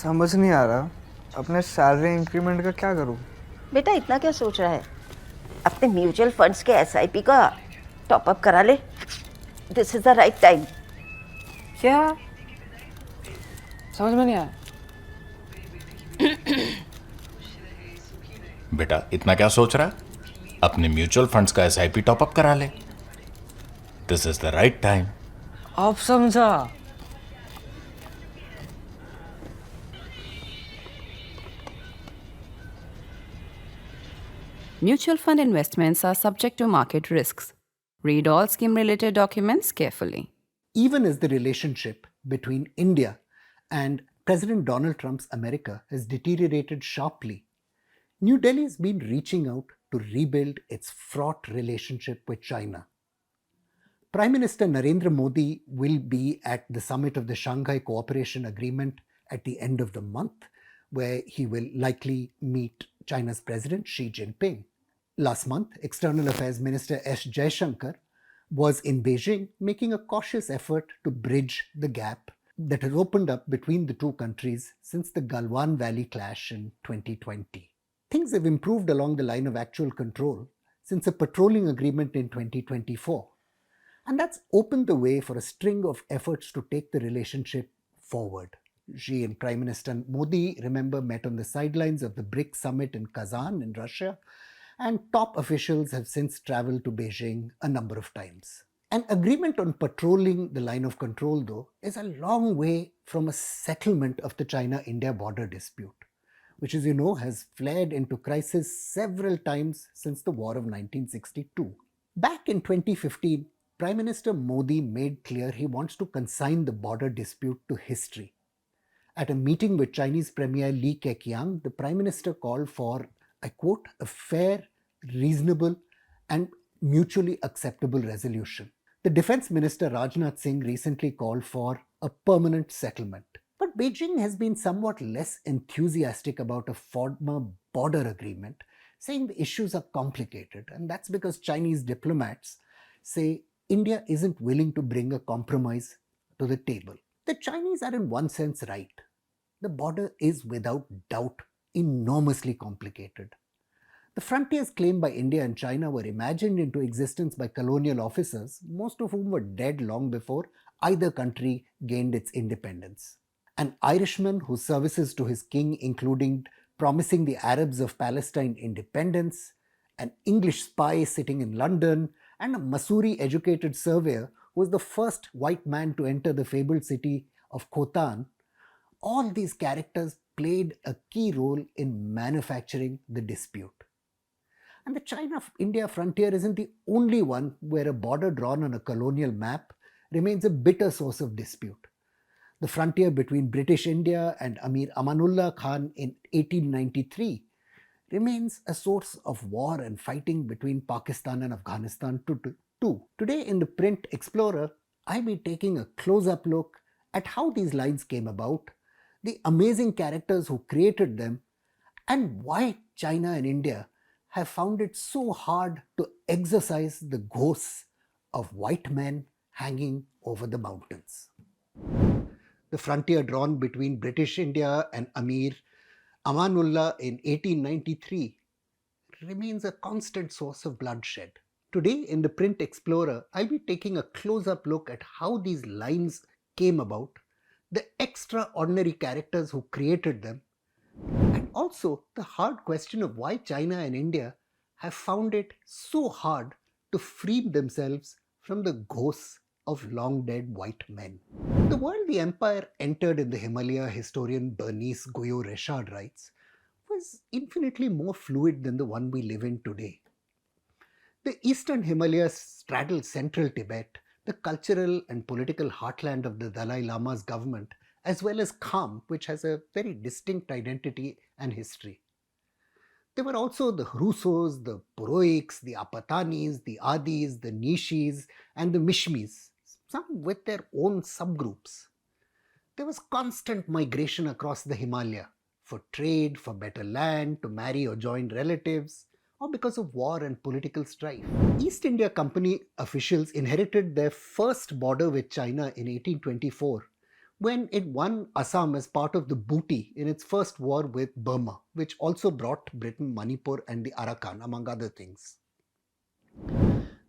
समझ नहीं आ रहा अपने सैलरी इंक्रीमेंट का क्या करूं। बेटा इतना क्या सोच रहा है? अपने म्यूचुअल फंड्स के एसआईपी का टॉप अप करा ले। This is the right time. क्या? समझ में नहीं आया। बेटा इतना क्या सोच रहा है? अपने म्यूचुअल फंड्स का एसआईपी टॉपअप करा ले। This is the right time. अब समझा। Mutual fund investments are subject to market risks. Read all scheme related documents carefully. Even as the relationship between India and President Donald Trump's America has deteriorated sharply, New Delhi has been reaching out to rebuild its fraught relationship with China. Prime Minister Narendra Modi will be at the summit of the Shanghai Cooperation Agreement at the end of the month, where he will likely meet China's President Xi Jinping. Last month, External Affairs Minister S. Jaishankar was in Beijing making a cautious effort to bridge the gap that has opened up between the two countries since the Galwan Valley clash in 2020. Things have improved along the line of actual control since a patrolling agreement in 2024. And that's opened the way for a string of efforts to take the relationship forward. Xi and Prime Minister Modi, remember, met on the sidelines of the BRICS summit in Kazan in Russia, and top officials have since traveled to Beijing a number of times. An agreement on patrolling the line of control, though, is a long way from a settlement of the China-India border dispute, which, as you know, has flared into crisis several times since the War of 1962. Back in 2015, Prime Minister Modi made clear he wants to consign the border dispute to history. At a meeting with Chinese Premier Li Keqiang, the Prime Minister called for, I quote, a fair, reasonable and mutually acceptable resolution. The Defense Minister Rajnath Singh recently called for a permanent settlement. But Beijing has been somewhat less enthusiastic about a former border agreement, saying the issues are complicated, and that's because Chinese diplomats say India isn't willing to bring a compromise to the table. The Chinese are in one sense right. The border is without doubt enormously complicated. The frontiers claimed by India and China were imagined into existence by colonial officers, most of whom were dead long before either country gained its independence. An Irishman whose services to his king included promising the Arabs of Palestine independence, an English spy sitting in London, and a Masuri-educated surveyor who was the first white man to enter the fabled city of Khotan, all these characters played a key role in manufacturing the dispute. And the China-India frontier isn't the only one where a border drawn on a colonial map remains a bitter source of dispute. The frontier between British India and Amir Amanullah Khan in 1893 remains a source of war and fighting between Pakistan and Afghanistan too. Today in the Print Explorer, I'll be taking a close-up look at how these lines came about, the amazing characters who created them, and why China and India have found it so hard to exorcise the ghosts of white men hanging over the mountains. The frontier drawn between British India and Amir Amanullah in 1893 remains a constant source of bloodshed. Today in the Print Explorer, I'll be taking a close-up look at how these lines came about, the extraordinary characters who created them, and also the hard question of why China and India have found it so hard to free themselves from the ghosts of long-dead white men. The world the empire entered in the Himalaya, historian Bernice Goyo-Richard writes, was infinitely more fluid than the one we live in today. The eastern Himalayas straddled central Tibet, the cultural and political heartland of the Dalai Lama's government, as well as Kham, which has a very distinct identity and history. There were also the Hrusos, the Puroiks, the Apatanis, the Adis, the Nishis, and the Mishmis, some with their own subgroups. There was constant migration across the Himalaya for trade, for better land, to marry or join relatives, or because of war and political strife. East India Company officials inherited their first border with China in 1824 when it won Assam as part of the booty in its first war with Burma, which also brought Britain Manipur and the Arakan, among other things.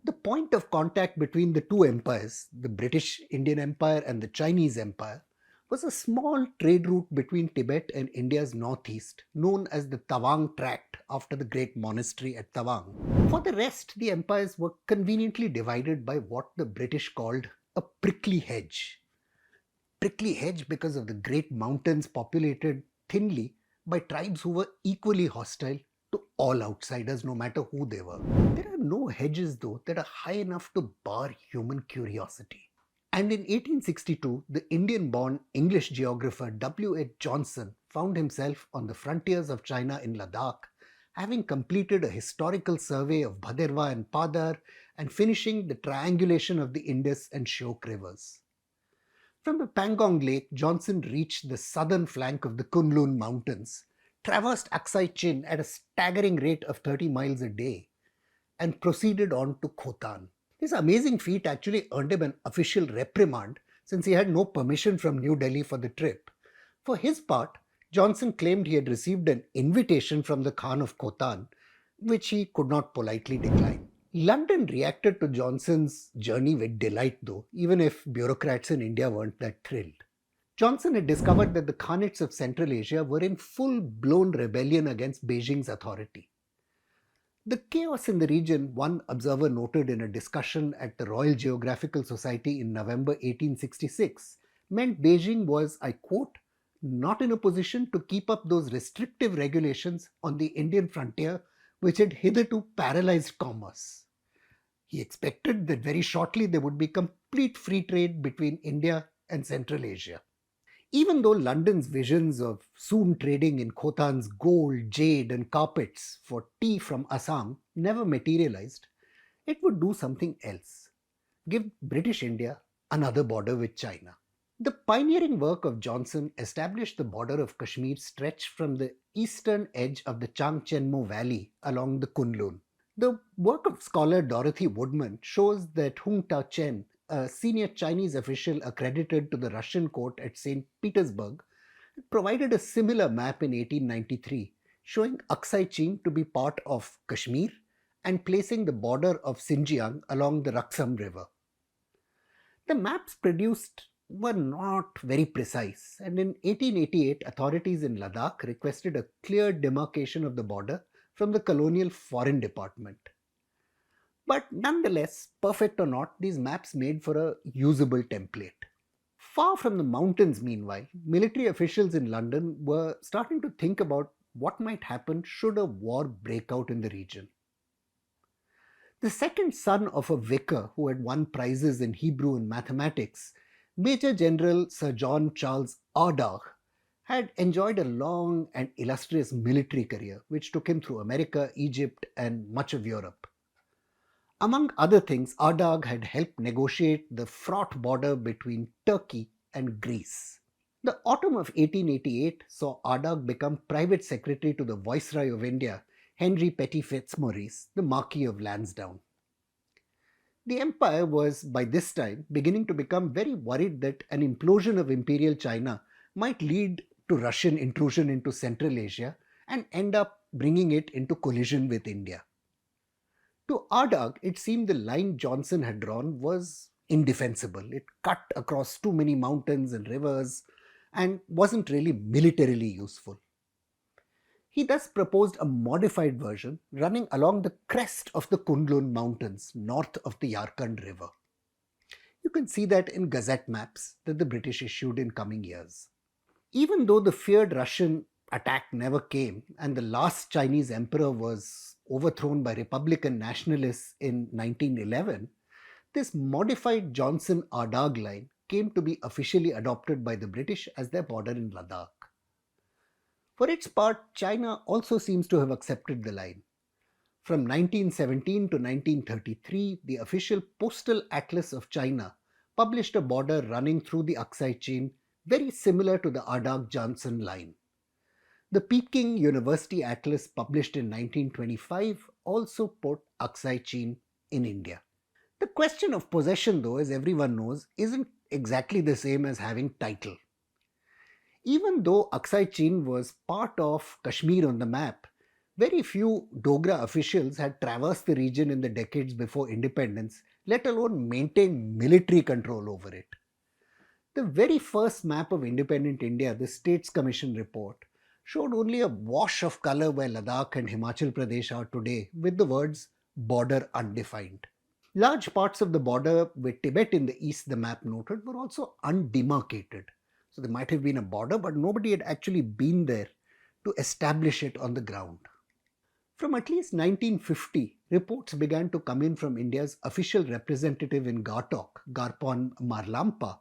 The point of contact between the two empires, the British Indian Empire and the Chinese Empire, was a small trade route between Tibet and India's northeast, known as the Tawang Tract after the great monastery at Tawang. For the rest, the empires were conveniently divided by what the British called a prickly hedge. Prickly hedge because of the great mountains populated thinly by tribes who were equally hostile to all outsiders, no matter who they were. There are no hedges, though, that are high enough to bar human curiosity. And in 1862, the Indian-born English geographer W. H. Johnson found himself on the frontiers of China in Ladakh, having completed a historical survey of Bhaderwa and Padar and finishing the triangulation of the Indus and Shyok rivers. From the Pangong Lake, Johnson reached the southern flank of the Kunlun Mountains, traversed Aksai Chin at a staggering rate of 30 miles a day, and proceeded on to Khotan. This amazing feat actually earned him an official reprimand since he had no permission from New Delhi for the trip. For his part, Johnson claimed he had received an invitation from the Khan of Khotan, which he could not politely decline. London reacted to Johnson's journey with delight, though, even if bureaucrats in India weren't that thrilled. Johnson had discovered that the Khanates of Central Asia were in full-blown rebellion against Beijing's authority. The chaos in the region, one observer noted in a discussion at the Royal Geographical Society in November 1866, meant Beijing was, I quote, not in a position to keep up those restrictive regulations on the Indian frontier which had hitherto paralyzed commerce. He expected that very shortly there would be complete free trade between India and Central Asia. Even though London's visions of soon trading in Khotan's gold, jade and carpets for tea from Assam never materialized, it would do something else: give British India another border with China. The pioneering work of Johnson established the border of Kashmir stretched from the eastern edge of the Changchenmo Valley along the Kunlun. The work of scholar Dorothy Woodman shows that Hung Ta-chen, a senior Chinese official accredited to the Russian court at St. Petersburg, provided a similar map in 1893, showing Aksai Chin to be part of Kashmir and placing the border of Xinjiang along the Raksam River. The maps produced were not very precise, and in 1888 authorities in Ladakh requested a clear demarcation of the border from the colonial foreign department. But nonetheless, perfect or not, these maps made for a usable template. Far from the mountains, meanwhile, military officials in London were starting to think about what might happen should a war break out in the region. The second son of a vicar who had won prizes in Hebrew and mathematics, Major General Sir John Charles Ardagh, had enjoyed a long and illustrious military career which took him through America, Egypt and much of Europe. Among other things, Ardagh had helped negotiate the fraught border between Turkey and Greece. The autumn of 1888 saw Ardagh become private secretary to the Viceroy of India, Henry Petty Fitzmaurice, the Marquis of Lansdowne. The empire was by this time beginning to become very worried that an implosion of Imperial China might lead to Russian intrusion into Central Asia and end up bringing it into collision with India. To Ardagh, it seemed the line Johnson had drawn was indefensible. It cut across too many mountains and rivers and wasn't really militarily useful. He thus proposed a modified version running along the crest of the Kunlun Mountains north of the Yarkand River. You can see that in Gazette maps that the British issued in coming years. Even though the feared Russian attack never came and the last Chinese emperor was overthrown by Republican nationalists in 1911, this modified Johnson-Ardagh line came to be officially adopted by the British as their border in Ladakh. For its part, China also seems to have accepted the line. From 1917 to 1933, the official Postal Atlas of China published a border running through the Aksai Chain very similar to the Ardagh-Johnson line. The Peking University Atlas published in 1925 also put Aksai Chain in India. The question of possession, though, as everyone knows, isn't exactly the same as having title. Even though Aksai Chin was part of Kashmir on the map, very few Dogra officials had traversed the region in the decades before independence, let alone maintain military control over it. The very first map of independent India, the States Commission report, showed only a wash of color where Ladakh and Himachal Pradesh are today, with the words border undefined. Large parts of the border with Tibet in the east, the map noted, were also undemarcated. So there might have been a border, but nobody had actually been there to establish it on the ground. From at least 1950, reports began to come in from India's official representative in Ghatok, Garpon Marlampa,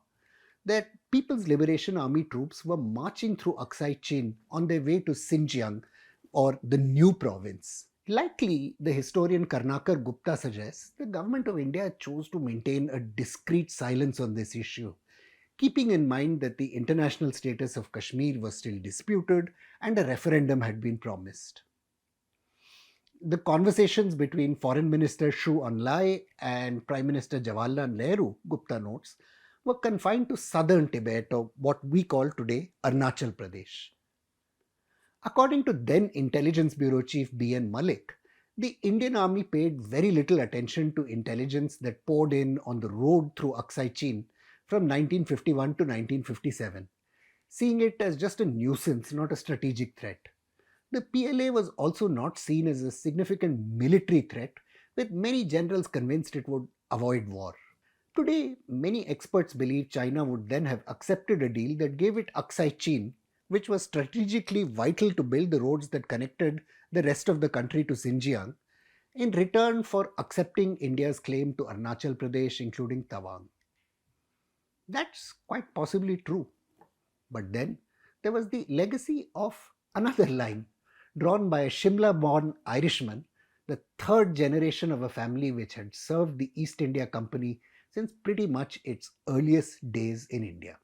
that People's Liberation Army troops were marching through Aksai Chin on their way to Xinjiang, or the new province. Likely, the historian Karnakar Gupta suggests, the government of India chose to maintain a discreet silence on this issue, keeping in mind that the international status of Kashmir was still disputed and a referendum had been promised. The conversations between Foreign Minister Shu Enlai and Prime Minister Jawaharlal Nehru, Gupta notes, were confined to southern Tibet, or what we call today Arunachal Pradesh. According to then Intelligence Bureau Chief B.N. Malik, the Indian Army paid very little attention to intelligence that poured in on the road through Aksai Chin from 1951 to 1957, seeing it as just a nuisance, not a strategic threat. The PLA was also not seen as a significant military threat, with many generals convinced it would avoid war. Today, many experts believe China would then have accepted a deal that gave it Aksai Chin, which was strategically vital to build the roads that connected the rest of the country to Xinjiang, in return for accepting India's claim to Arunachal Pradesh, including Tawang. That's quite possibly true. But then there was the legacy of another line drawn by a Shimla-born Irishman, the third generation of a family which had served the East India Company since pretty much its earliest days in India.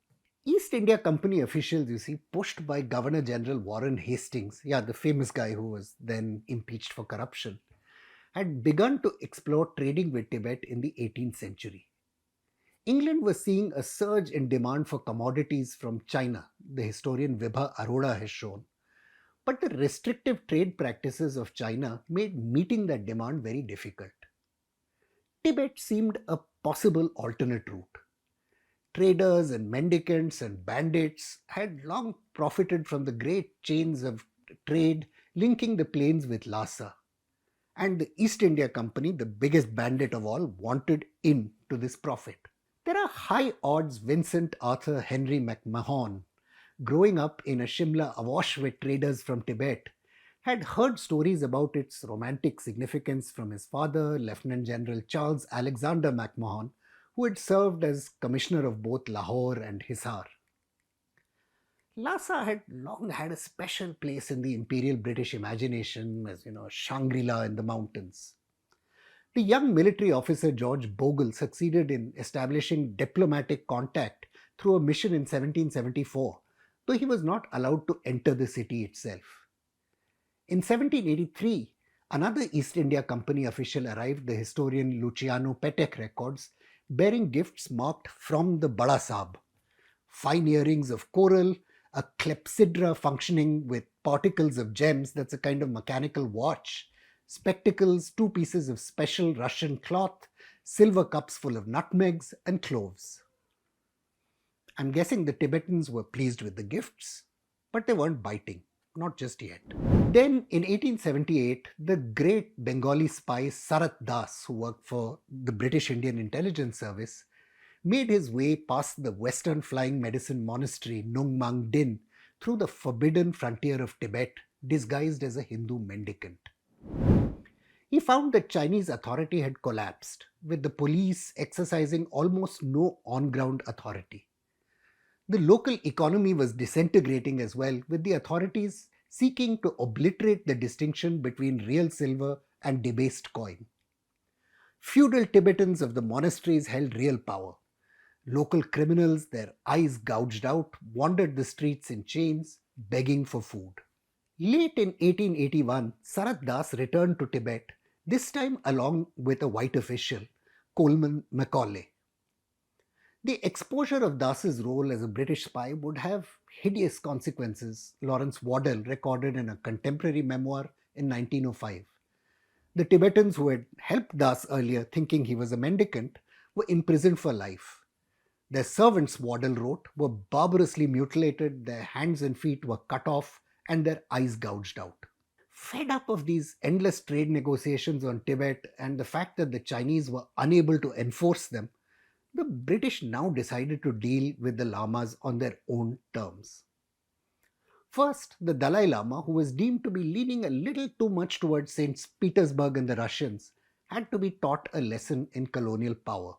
East India Company officials, you see, pushed by Governor General Warren Hastings, the famous guy who was then impeached for corruption, had begun to explore trading with Tibet in the 18th century. England was seeing a surge in demand for commodities from China, the historian Vibha Arora has shown. But the restrictive trade practices of China made meeting that demand very difficult. Tibet seemed a possible alternate route. Traders and mendicants and bandits had long profited from the great chains of trade linking the plains with Lhasa. And the East India Company, the biggest bandit of all, wanted in to this profit. There are high odds Vincent Arthur Henry McMahon, growing up in a Shimla awash with traders from Tibet, had heard stories about its romantic significance from his father, Lieutenant General Charles Alexander McMahon, who had served as commissioner of both Lahore and Hisar. Lhasa had long had a special place in the imperial British imagination as, Shangri-La in the mountains. The young military officer George Bogle succeeded in establishing diplomatic contact through a mission in 1774, though he was not allowed to enter the city itself. In 1783, another East India Company official arrived, the historian Luciano Petek records, bearing gifts marked from the Bada Sahib. Fine earrings of coral, a clepsydra functioning with particles of gems, that's a kind of mechanical watch, spectacles, 2 pieces of special Russian cloth, silver cups full of nutmegs and cloves. I'm guessing the Tibetans were pleased with the gifts, but they weren't biting, not just yet. Then in 1878, the great Bengali spy Sarat Das, who worked for the British Indian Intelligence Service, made his way past the Western Flying Medicine Monastery Nung Mang Din through the forbidden frontier of Tibet, disguised as a Hindu mendicant. He found that Chinese authority had collapsed, with the police exercising almost no on-ground authority. The local economy was disintegrating as well, with the authorities seeking to obliterate the distinction between real silver and debased coin. Feudal Tibetans of the monasteries held real power. Local criminals, their eyes gouged out, wandered the streets in chains, begging for food. Late in 1881, Sarat Das returned to Tibet, this time along with a white official, Coleman Macaulay. The exposure of Das's role as a British spy would have hideous consequences, Lawrence Waddell recorded in a contemporary memoir in 1905. The Tibetans who had helped Das earlier, thinking he was a mendicant, were imprisoned for life. Their servants, Waddell wrote, were barbarously mutilated, their hands and feet were cut off, and their eyes gouged out. Fed up of these endless trade negotiations on Tibet and the fact that the Chinese were unable to enforce them, the British now decided to deal with the Lamas on their own terms. First, the Dalai Lama, who was deemed to be leaning a little too much towards St. Petersburg and the Russians, had to be taught a lesson in colonial power.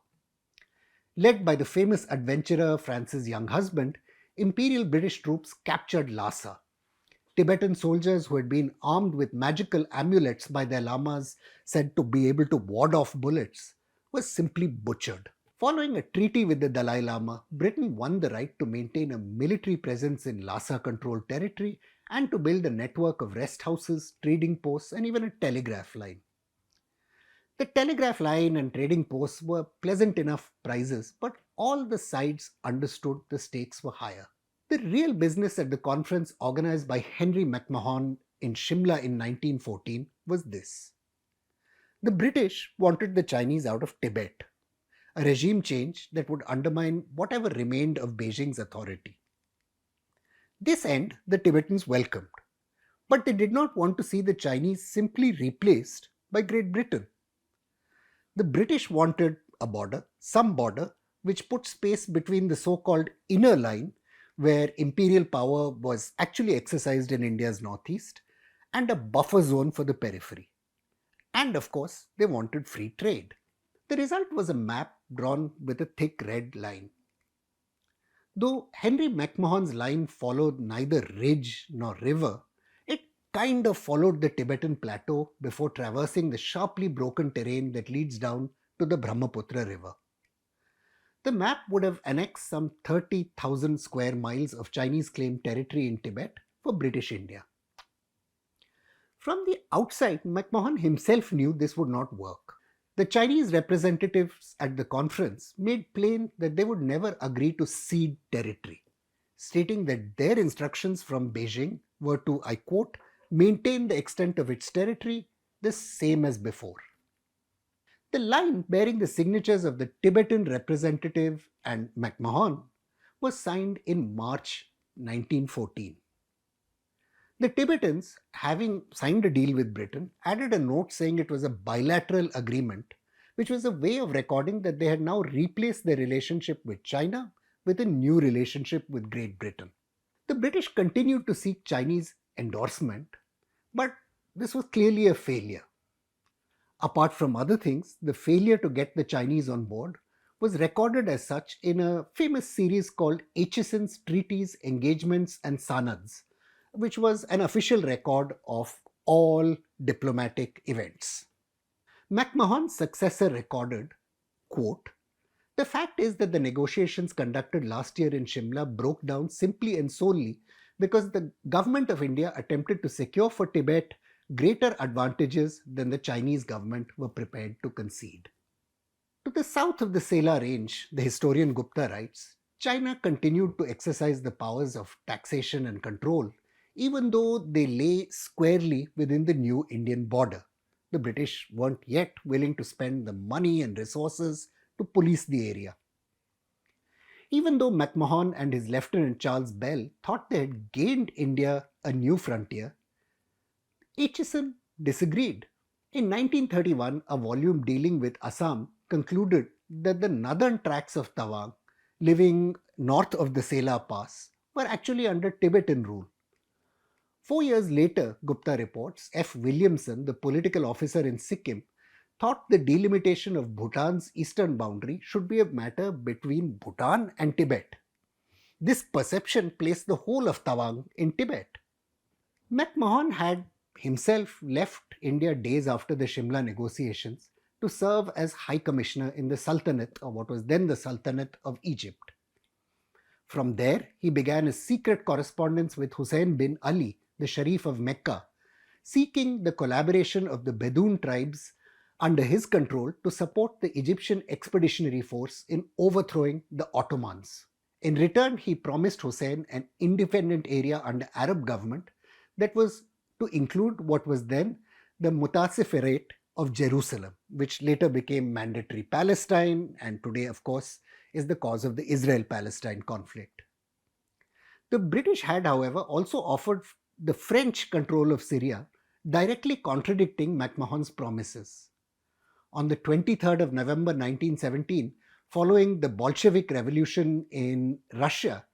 Led by the famous adventurer France's young husband, Imperial British troops captured Lhasa. Tibetan soldiers who had been armed with magical amulets by their lamas, said to be able to ward off bullets, were simply butchered. Following a treaty with the Dalai Lama, Britain won the right to maintain a military presence in Lhasa-controlled territory and to build a network of rest houses, trading posts, and even a telegraph line. The telegraph line and trading posts were pleasant enough prizes, but all the sides understood the stakes were higher. The real business at the conference organized by Henry McMahon in Shimla in 1914 was this. The British wanted the Chinese out of Tibet, a regime change that would undermine whatever remained of Beijing's authority. This end the Tibetans welcomed, but they did not want to see the Chinese simply replaced by Great Britain. The British wanted a border, some border, which put space between the so-called inner line, where imperial power was actually exercised in India's northeast, and a buffer zone for the periphery. And of course, they wanted free trade. The result was a map drawn with a thick red line. Though Henry McMahon's line followed neither ridge nor river, it kind of followed the Tibetan plateau before traversing the sharply broken terrain that leads down to the Brahmaputra River. The map would have annexed some 30,000 square miles of Chinese claimed territory in Tibet for British India. From the outside, McMahon himself knew this would not work. The Chinese representatives at the conference made plain that they would never agree to cede territory, stating that their instructions from Beijing were to, I quote, maintain the extent of its territory the same as before. The line bearing the signatures of the Tibetan representative and McMahon was signed in March 1914. The Tibetans, having signed a deal with Britain, added a note saying it was a bilateral agreement, which was a way of recording that they had now replaced their relationship with China with a new relationship with Great Britain. The British continued to seek Chinese endorsement, but this was clearly a failure. Apart from other things, the failure to get the Chinese on board was recorded as such in a famous series called Aitchison's Treaties, Engagements and Sanads, which was an official record of all diplomatic events. McMahon's successor recorded, quote, "The fact is that the negotiations conducted last year in Shimla broke down simply and solely because the government of India attempted to secure for Tibet greater advantages than the Chinese government were prepared to concede." To the south of the Sela Range, the historian Gupta writes, China continued to exercise the powers of taxation and control, even though they lay squarely within the new Indian border. The British weren't yet willing to spend the money and resources to police the area. Even though McMahon and his lieutenant Charles Bell thought they had gained India a new frontier, Aitchison disagreed. In 1931, a volume dealing with Assam concluded that the northern tracts of Tawang, living north of the Sela Pass, were actually under Tibetan rule. 4 years later, Gupta reports, F. Williamson, the political officer in Sikkim, thought the delimitation of Bhutan's eastern boundary should be a matter between Bhutan and Tibet. This perception placed the whole of Tawang in Tibet. McMahon had himself left India days after the Shimla negotiations to serve as High Commissioner in the Sultanate, or what was then the Sultanate of Egypt. From there, he began a secret correspondence with Hussein bin Ali, the Sharif of Mecca, seeking the collaboration of the Bedouin tribes under his control to support the Egyptian expeditionary force in overthrowing the Ottomans. In return, he promised Hussein an independent area under Arab government that was to include what was then the Mutasifirate of Jerusalem, which later became mandatory Palestine and today, of course, is the cause of the Israel-Palestine conflict. The British had, however, also offered the French control of Syria, directly contradicting McMahon's promises. On the 23rd of November 1917, following the Bolshevik Revolution in Russia,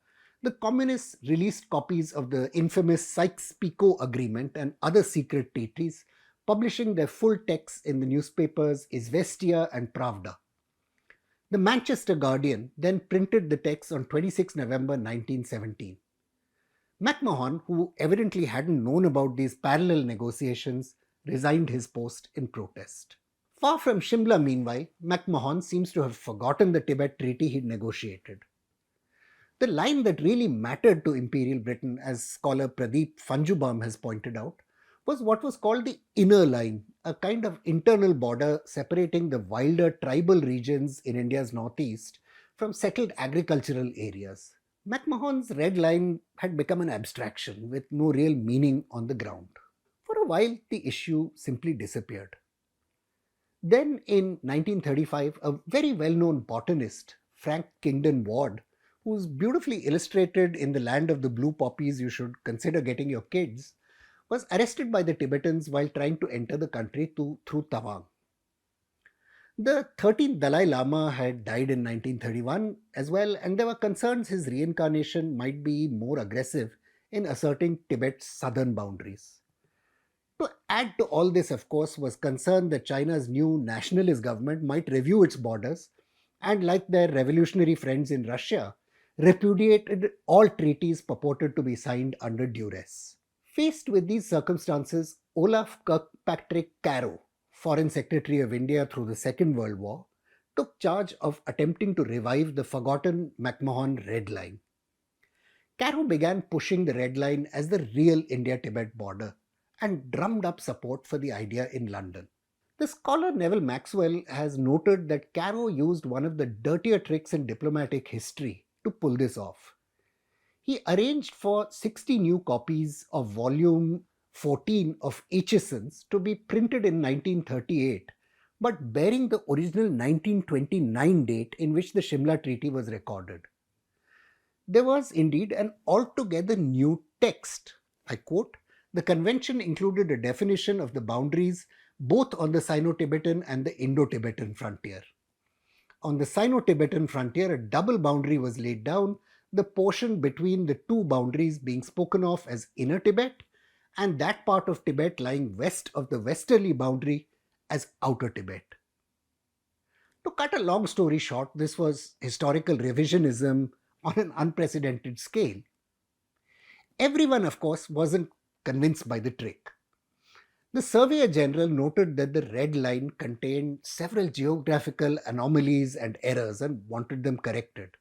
the communists released copies of the infamous Sykes-Picot Agreement and other secret treaties, publishing their full texts in the newspapers Izvestia and Pravda. The Manchester Guardian then printed the text on 26 November 1917. McMahon, who evidently hadn't known about these parallel negotiations, resigned his post in protest. Far from Shimla, meanwhile, McMahon seems to have forgotten the Tibet Treaty he'd negotiated. The line that really mattered to Imperial Britain, as scholar Pradeep Fanjubam has pointed out, was what was called the Inner Line, a kind of internal border separating the wilder tribal regions in India's northeast from settled agricultural areas. McMahon's Red Line had become an abstraction with no real meaning on the ground. For a while, the issue simply disappeared. Then in 1935, a very well-known botanist, Frank Kingdon Ward, who's beautifully illustrated in The Land of the Blue Poppies You Should Consider Getting Your Kids, was arrested by the Tibetans while trying to enter the country through Tawang. The 13th Dalai Lama had died in 1931 as well, and there were concerns his reincarnation might be more aggressive in asserting Tibet's southern boundaries. To add to all this, of course, was concern that China's new nationalist government might review its borders and, like their revolutionary friends in Russia, repudiated all treaties purported to be signed under duress. Faced with these circumstances, Olaf Kirkpatrick Carrow, Foreign Secretary of India through the Second World War, took charge of attempting to revive the forgotten McMahon Red Line. Carrow began pushing the Red Line as the real India-Tibet border and drummed up support for the idea in London. The scholar Neville Maxwell has noted that Carrow used one of the dirtier tricks in diplomatic history to pull this off. He arranged for 60 new copies of volume 14 of Acheson's to be printed in 1938, but bearing the original 1929 date in which the Shimla Treaty was recorded. There was indeed an altogether new text. I quote, "The convention included a definition of the boundaries both on the Sino-Tibetan and the Indo-Tibetan frontier. On the Sino-Tibetan frontier, a double boundary was laid down, the portion between the two boundaries being spoken of as Inner Tibet and that part of Tibet lying west of the westerly boundary as Outer Tibet." To cut a long story short, this was historical revisionism on an unprecedented scale. Everyone, of course, wasn't convinced by the trick. The Surveyor General noted that the Red Line contained several geographical anomalies and errors and wanted them corrected.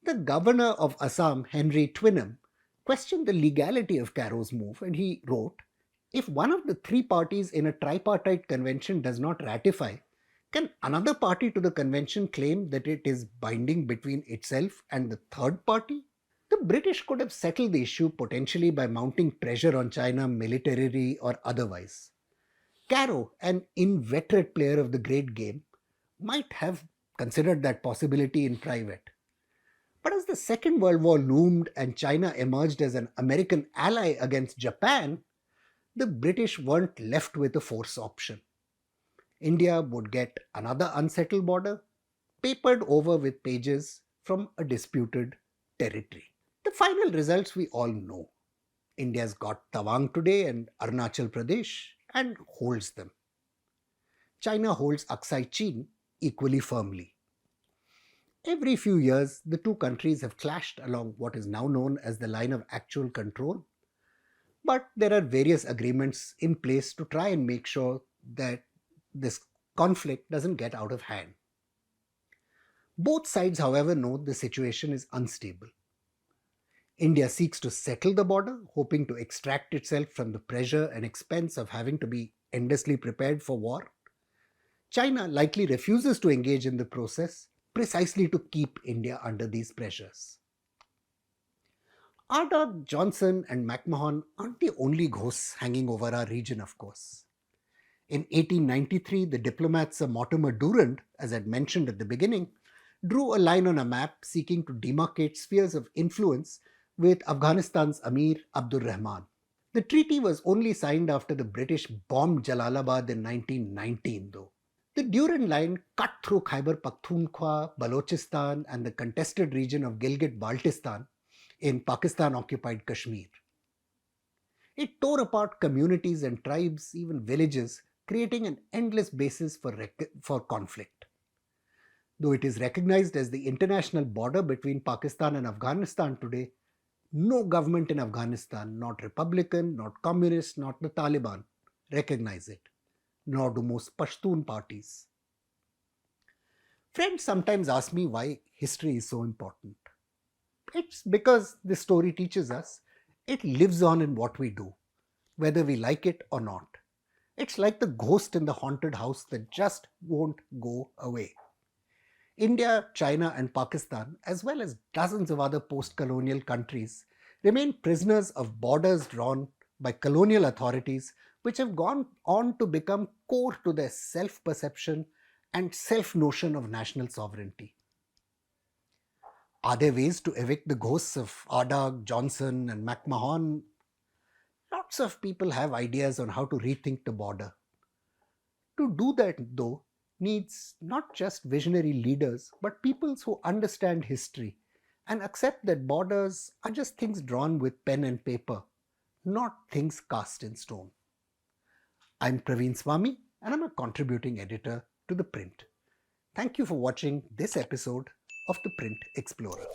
The Governor of Assam, Henry Twynham, questioned the legality of Carrow's move, and he wrote, "If one of the three parties in a tripartite convention does not ratify, can another party to the convention claim that it is binding between itself and the third party?" The British could have settled the issue potentially by mounting pressure on China militarily or otherwise. Carrow, an inveterate player of the great game, might have considered that possibility in private. But as the Second World War loomed and China emerged as an American ally against Japan, the British weren't left with a force option. India would get another unsettled border, papered over with pages from a disputed territory. The final results we all know. India's got Tawang today and Arunachal Pradesh and holds them. China holds Aksai Chin equally firmly. Every few years, the two countries have clashed along what is now known as the line of actual control, but there are various agreements in place to try and make sure that this conflict doesn't get out of hand. Both sides, however, know the situation is unstable. India seeks to settle the border, hoping to extract itself from the pressure and expense of having to be endlessly prepared for war. China likely refuses to engage in the process, precisely to keep India under these pressures. Ardagh, Johnson, and McMahon aren't the only ghosts hanging over our region, of course. In 1893, the diplomat Sir Mortimer Durand, as I'd mentioned at the beginning, drew a line on a map seeking to demarcate spheres of influence with Afghanistan's Amir Abdur Rahman. The treaty was only signed after the British bombed Jalalabad in 1919, though. The Durand line cut through Khyber Pakhtunkhwa, Balochistan, and the contested region of Gilgit-Baltistan in Pakistan-occupied Kashmir. It tore apart communities and tribes, even villages, creating an endless basis for conflict. Though it is recognized as the international border between Pakistan and Afghanistan today, no government in Afghanistan, not Republican, not Communist, not the Taliban, recognize it, nor do most Pashtun parties. Friends sometimes ask me why history is so important. It's because this story teaches us it lives on in what we do, whether we like it or not. It's like the ghost in the haunted house that just won't go away. India, China, and Pakistan, as well as dozens of other post-colonial countries, remain prisoners of borders drawn by colonial authorities which have gone on to become core to their self-perception and self-notion of national sovereignty. Are there ways to evict the ghosts of Ardagh, Johnson, and McMahon? Lots of people have ideas on how to rethink the border. To do that, though, needs not just visionary leaders, but peoples who understand history and accept that borders are just things drawn with pen and paper, not things cast in stone. I'm Praveen Swami, and I'm a contributing editor to ThePrint. Thank you for watching this episode of The Print Explorer.